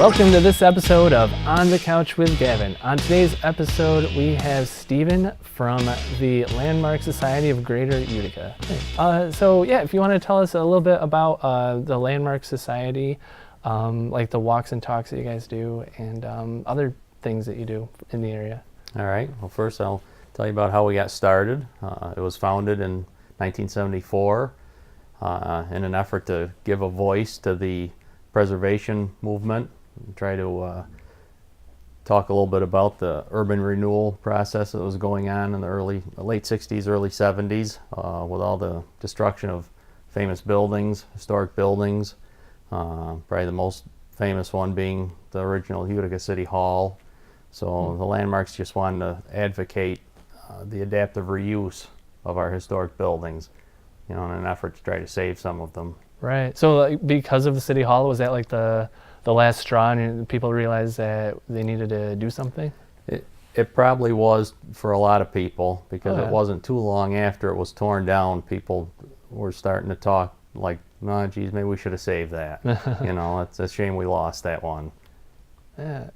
Welcome to this episode of On the Couch with Gavin. On today's episode, we have Steven from the Landmark Society of Greater Utica. If you want to tell us a little bit about the Landmark Society, like the walks and talks that you guys do, and other things that you do in the area. All right. Well, first I'll tell you about how we got started. It was founded in 1974 in an effort to give a voice to the preservation movement. Try to talk a little bit about the urban renewal process that was going on in the late 60s, early 70s, with all the destruction of famous buildings, historic buildings. Probably the most famous one being the original Utica City Hall. So the Landmarks just wanted to advocate the adaptive reuse of our historic buildings, in an effort to try to save some of them. Right. So because of the City Hall, was that like the last straw and people realized that they needed to do something? It probably was for a lot of people, because it wasn't too long after it was torn down, people were starting to talk like, "No, geez, maybe we should have saved that." It's a shame we lost that one. Yeah.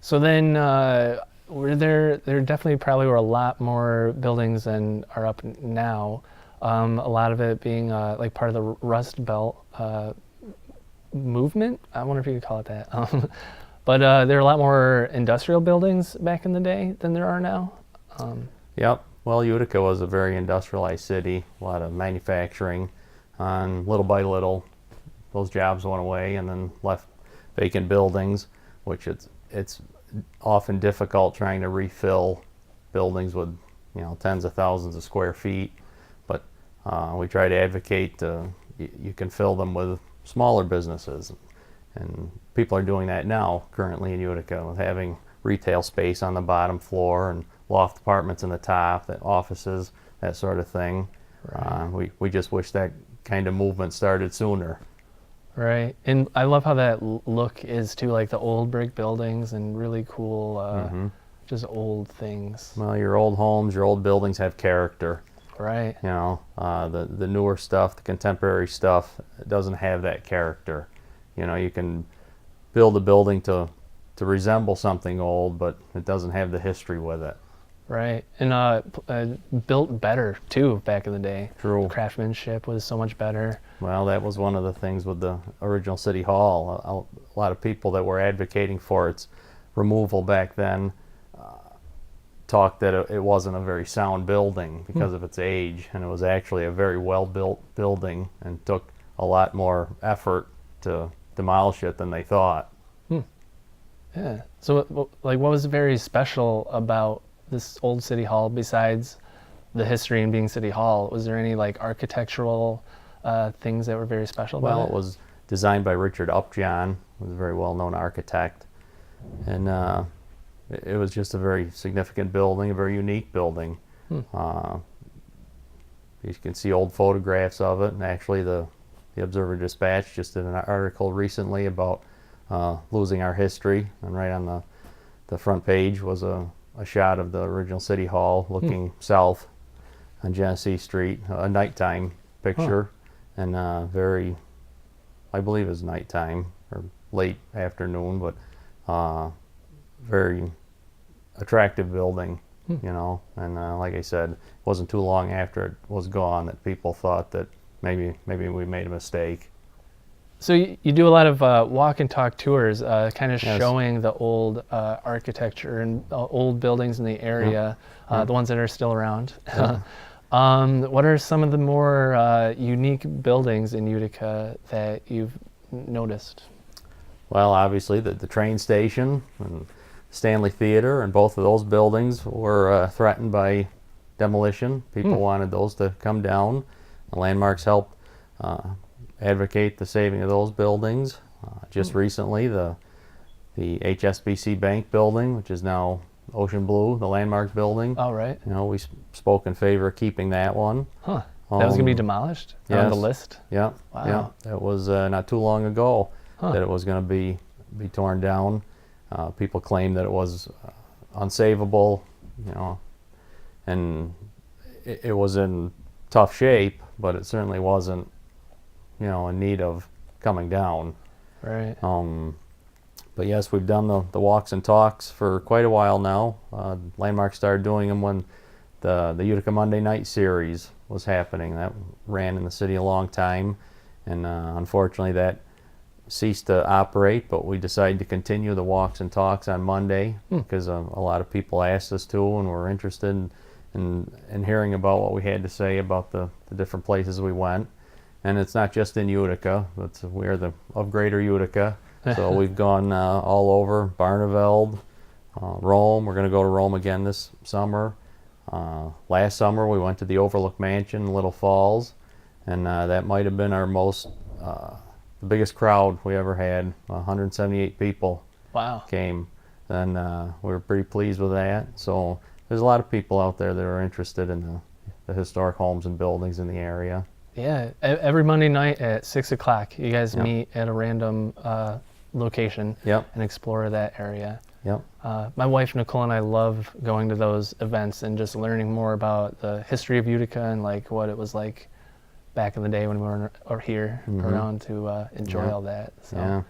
So then there definitely probably were a lot more buildings than are up now. A lot of it being like part of the Rust Belt movement. I wonder if you could call it that. But there are a lot more industrial buildings back in the day than there are now. Yep. Well, Utica was a very industrialized city, a lot of manufacturing, and little by little, those jobs went away and then left vacant buildings, which it's often difficult trying to refill buildings with tens of thousands of square feet. But we try to advocate you can fill them with smaller businesses, and people are doing that now currently in Utica, with having retail space on the bottom floor and loft apartments in the top, the offices, that sort of thing. Right. We just wish that kind of movement started sooner. Right. And I love how that look is too, like the old brick buildings and really cool just old things. Well, your old homes, your old buildings have character. Right. The newer stuff, the contemporary stuff, it doesn't have that character. You can build a building to resemble something old, but it doesn't have the history with it. Right. And built better too back in the day. True. The craftsmanship was so much better. Well, that was one of the things with the original City Hall. A lot of people that were advocating for its removal back then talked that it wasn't a very sound building because of its age, and it was actually a very well-built building and took a lot more effort to demolish it than they thought. Yeah. So what was very special about this old City Hall besides the history and being City Hall? Was there any like architectural things that were very special about it? Well, it was designed by Richard Upjohn, who was a very well-known architect, and it was just a very significant building, a very unique building. You can see old photographs of it, and actually the Observer-Dispatch just did an article recently about losing our history, and right on the front page was a shot of the original City Hall looking south on Genesee Street, a nighttime picture, and I believe it was nighttime or late afternoon, but very attractive building, and like I said, it wasn't too long after it was gone that people thought that maybe we made a mistake. So you do a lot of walk and talk tours, kind of Yes. showing the old architecture and old buildings in the area, the ones that are still around. What are some of the more unique buildings in Utica that you've noticed? Well, obviously the train station and Stanley Theater, and both of those buildings were threatened by demolition. People wanted those to come down. The Landmarks helped advocate the saving of those buildings. Just recently, the HSBC Bank building, which is now Ocean Blue, the Landmark building. Oh, right. We spoke in favor of keeping that one. That was going to be demolished on the list? Yeah. Wow. Yeah. That was not too long ago that it was going to be torn down. People claimed that it was unsavable, and it was in tough shape, but it certainly wasn't, in need of coming down. Right. But yes, we've done the walks and talks for quite a while now. Landmark started doing them when the Utica Monday Night Series was happening. That ran in the city a long time, and unfortunately that ceased to operate, but we decided to continue the walks and talks on Monday because a lot of people asked us to and were interested in hearing about what we had to say about the different places we went. And it's not just in Utica, we are of Greater Utica. So we've gone all over Barneveld, Rome. We're going to go to Rome again this summer. Last summer we went to the Overlook Mansion in Little Falls, and that might have been our the biggest crowd we ever had. 178 people came, and we were pretty pleased with that. So there's a lot of people out there that are interested in the historic homes and buildings in the area. Yeah, every Monday night at 6 o'clock, you guys meet at a random location and explore that area. Yep. My wife Nicole and I love going to those events and just learning more about the history of Utica and like what it was like back in the day when we were here around to enjoy all that. So,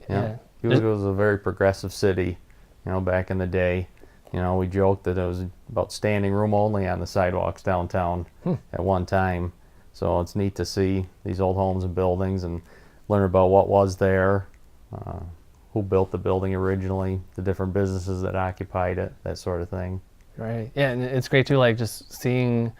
yeah. Utica was a very progressive city, back in the day. We joked that it was about standing room only on the sidewalks downtown at one time. So it's neat to see these old homes and buildings and learn about what was there, who built the building originally, the different businesses that occupied it, that sort of thing. Right. Yeah, and it's great too, like just seeing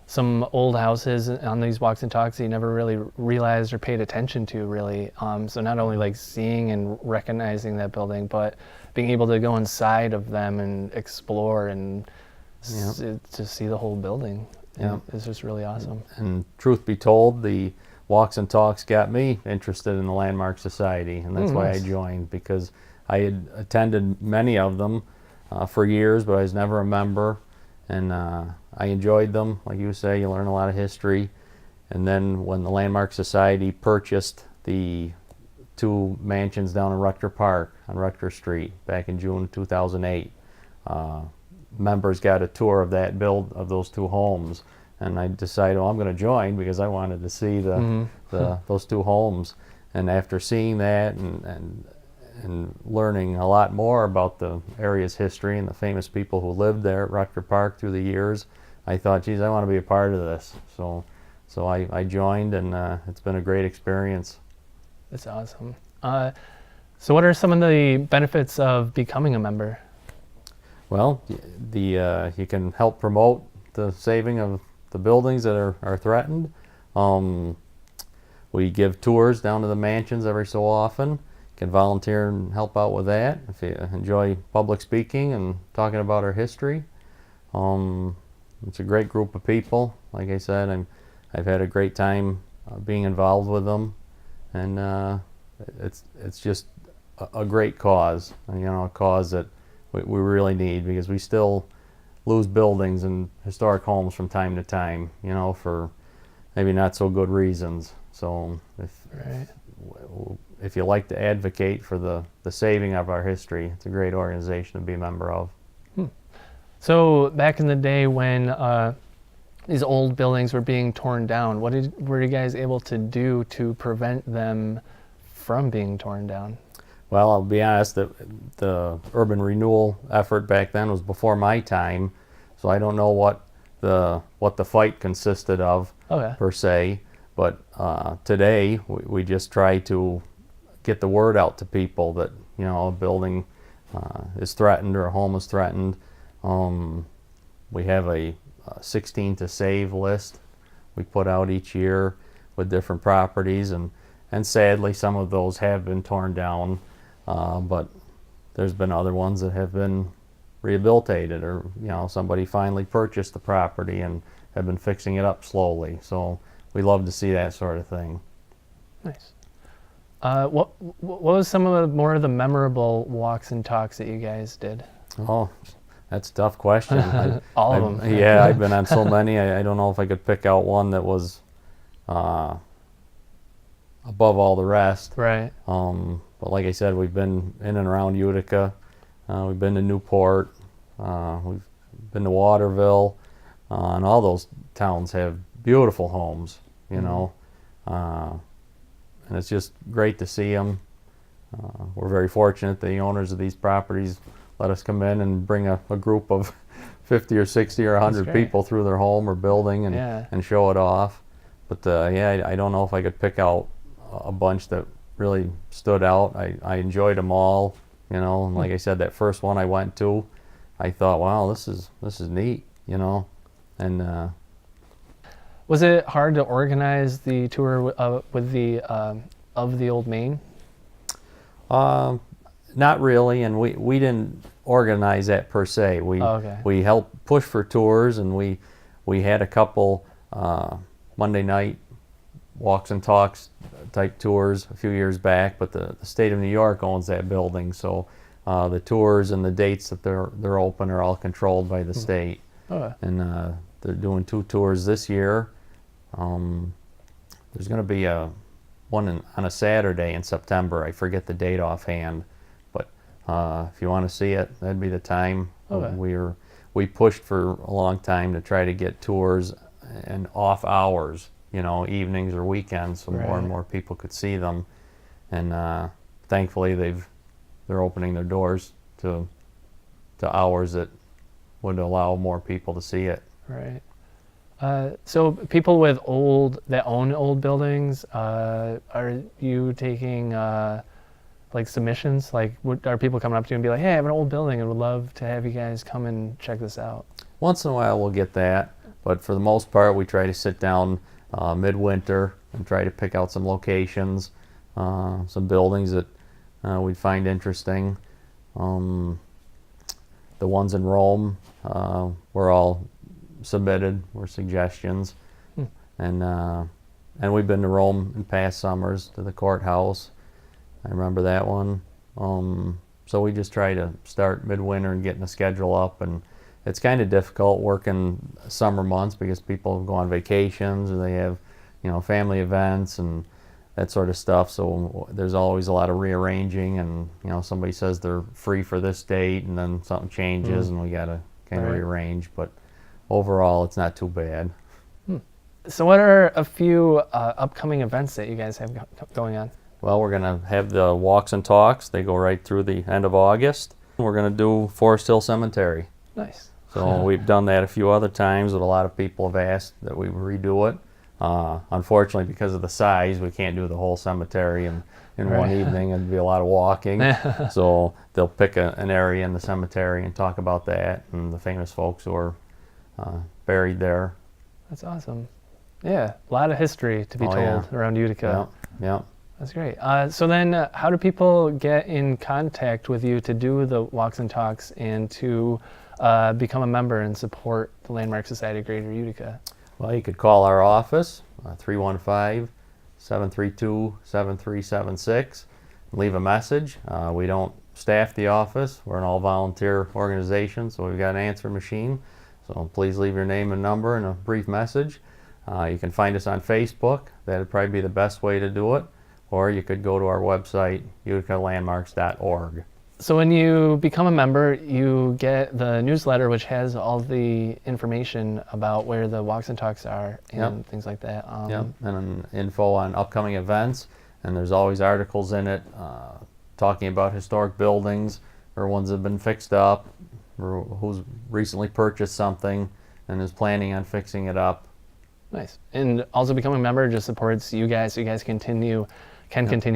some old houses on these walks and talks that you never really realized or paid attention to, really. So not only like seeing and recognizing that building, but being able to go inside of them and explore and to see the whole building. Yeah, it's just really awesome. And truth be told, the walks and talks got me interested in the Landmark Society, and that's why I joined, because I had attended many of them for years, but I was never a member, and I enjoyed them. Like you say, you learn a lot of history. And then when the Landmark Society purchased the 2 mansions down in Rutger Park on Rutger Street back in June 2008, members got a tour of of those 2 homes, and I decided, I'm going to join because I wanted to see those 2 homes. And after seeing that and learning a lot more about the area's history and the famous people who lived there at Rutger Park through the years, I thought, geez, I want to be a part of this. So I joined, and it's been a great experience. That's awesome. So what are some of the benefits of becoming a member? Well, you can help promote the saving of the buildings that are threatened. We give tours down to the mansions every so often. You can volunteer and help out with that if you enjoy public speaking and talking about our history. It's a great group of people. Like I said, I've had a great time being involved with them, and it's just a great cause. A cause that we really need, because we still lose buildings and historic homes from time to time, for maybe not so good reasons. So if you like to advocate for the saving of our history, it's a great organization to be a member of. So back in the day when these old buildings were being torn down, what were you guys able to do to prevent them from being torn down? Well, I'll be honest, the urban renewal effort back then was before my time, so I don't know what the fight consisted of per se. But today we just try to get the word out to people that a building is threatened or a home is threatened. We have a 16 to save list we put out each year with different properties, and sadly some of those have been torn down. But there's been other ones that have been rehabilitated, or somebody finally purchased the property and have been fixing it up slowly. So we love to see that sort of thing. Nice. What was some of more of the memorable walks and talks that you guys did? Oh, that's a tough question. All of them. Yeah, I've been on so many. I don't know if I could pick out one that was above all the rest. Right. But like I said, we've been in and around Utica. We've been to Newport. We've been to Waterville. And all those towns have beautiful homes, and it's just great to see them. We're very fortunate the owners of these properties let us come in and bring a group of 50 or 60 or 100 people through their home or building and show it off. But yeah, I don't know if I could pick out a bunch that really stood out. I enjoyed them all, you know. And like I said, that first one I went to, I thought, wow, this is neat, you know. And was it hard to organize the tour with the of the old main? Not really, and we didn't organize that per se. We helped push for tours, and we had a couple Monday night walks and talks type tours a few years back, but the state of New York owns that building, so the tours and the dates that they're open are all controlled by the state. And they're doing 2 tours this year. There's going to be one on a Saturday in September. I forget the date offhand, but if you want to see it, that'd be the time. We pushed for a long time to try to get tours and off hours, you know, evenings or weekends, so more and more people could see them. And thankfully, they're opening their doors to hours that would allow more people to see it. Right. So people that own old buildings, are you taking like submissions? Like, are people coming up to you and be like, hey, I have an old building and would love to have you guys come and check this out? Once in a while we'll get that, but for the most part we try to sit down midwinter and try to pick out some locations, some buildings that we'd find interesting. The ones in Rome were all submitted, were suggestions. And we've been to Rome in past summers, to the courthouse. I remember that one. So we just try to start midwinter and getting the schedule up, and it's kind of difficult working summer months because people go on vacations or they have, you know, family events and that sort of stuff. So there's always a lot of rearranging, and you know, somebody says they're free for this date and then something changes and we got to kind of rearrange. But overall, it's not too bad. So what are a few upcoming events that you guys have going on? Well, we're going to have the walks and talks. They go right through the end of August. We're going to do Forest Hill Cemetery. Nice. So we've done that a few other times, but a lot of people have asked that we redo it. Unfortunately, because of the size, we can't do the whole cemetery in one evening. It'd be a lot of walking. So they'll pick an area in the cemetery and talk about that and the famous folks who are buried there. That's awesome. Yeah, a lot of history to be told around Utica. Yeah. That's great. So then how do people get in contact with you to do the walks and talks and to become a member and support the Landmark Society of Greater Utica? Well, you could call our office, 315-732-7376, and leave a message. We don't staff the office. We're an all-volunteer organization, so we've got an answer machine. So please leave your name and number and a brief message. You can find us on Facebook. That would probably be the best way to do it. Or you could go to our website, uticalandmarks.org. So when you become a member, you get the newsletter, which has all the information about where the walks and talks are and things like that. And info on upcoming events. And there's always articles in it talking about historic buildings or ones that have been fixed up, or who's recently purchased something and is planning on fixing it up. Nice. And also becoming a member just supports you guys, so you guys can continue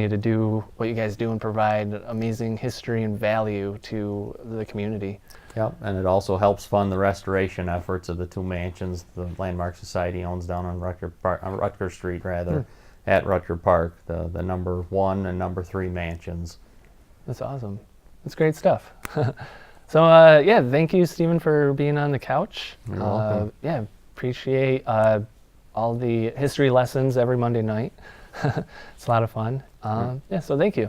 to do what you guys do and provide amazing history and value to the community. Yep, and it also helps fund the restoration efforts of the 2 mansions the Landmark Society owns down on Rutger Street, at Rutger Park, the number 1 and number 3 mansions. That's awesome. That's great stuff. So thank you, Stephen, for being on the couch. You're welcome. Appreciate all the history lessons every Monday night. It's a lot of fun. So thank you.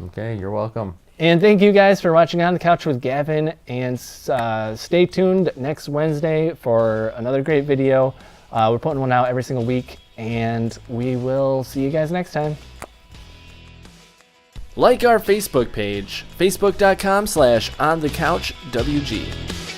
Okay, you're welcome. And thank you guys for watching On the Couch with Gavin, and stay tuned next Wednesday for another great video. We're putting one out every single week, and we will see you guys next time. Like our Facebook page, facebook.com/onthecouchwg.